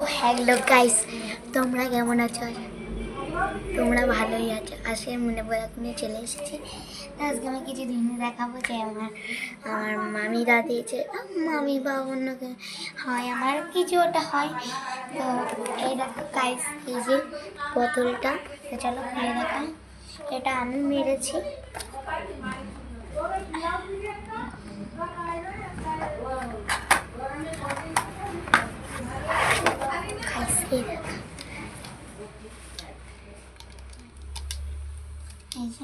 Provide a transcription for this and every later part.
Hello guys, তোমরা কেমন আছো? তোমরা ভালোই আছো? আজকে মনে ব্লগ নিয়ে চলে এসেছি। আজকে আমি কিছু জিনিস দেখাবো যে আমার আমার মামিরা দিয়েছে। মামি বা অন্য হয়, আমার কিছু ওটা হয়। তো এই দেখো গাইস, এই যে বোতলটা, তো চলো খুলে দেখাই। এটা আমি মেরেছি। গাইস এই দেখো, এই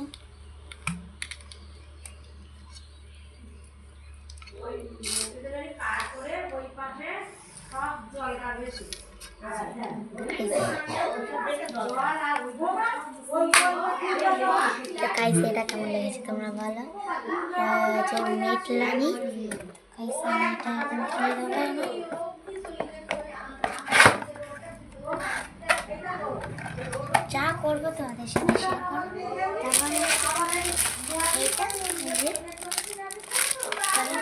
যে গাইস এটা কেমন লেগেছে তোমরা বলো। যে মেটলানি গাইস, আমি এটা এখন খেয়ে দেবো। যা করবো তোমাদের সাথে শেয়ার করবো। তারপরে এইটা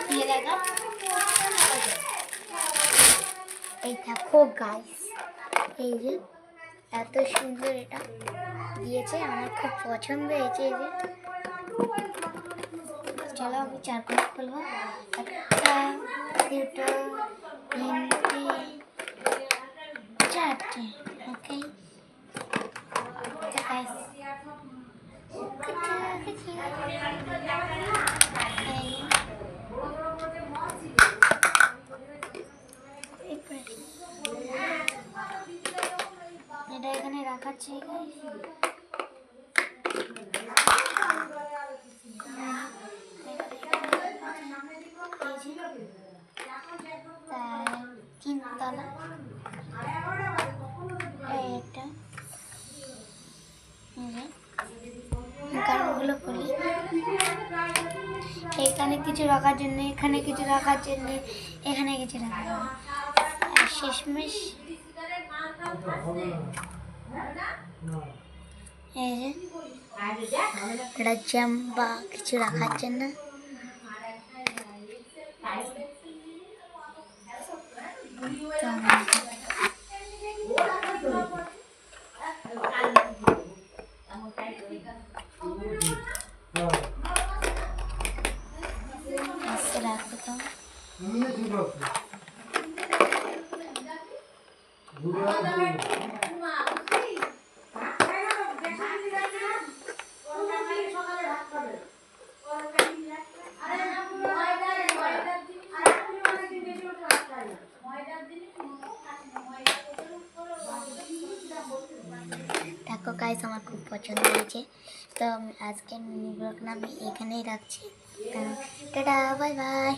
দিয়ে দেখা, এই দেখো গাইস, এই যে এত সুন্দর এটা দিয়েছে, আমার খুব পছন্দ হয়েছে। এই যে চলো আমি চারপাশ খুলবো। একটা, দুটো, তিনটে, চারটে। ওকে এটা এখানে রাখাচ্ছি। তিনতলা এটা কারণগুলো খুলি। এখানে কিছু রাখার জন্য, এখানে কিছু রাখার জন্য, এখানে কিছু রাখার জন্য, আর শেষমেশ এই যে একটা জ্যাম বা কিছু রাখার জন্য। রাখতাম দেখো গাইস, আমার খুব পছন্দ হয়েছে। তো আজকের মিনি ব্লগটা আমি এখানেই রাখছি। Tata, bye bye.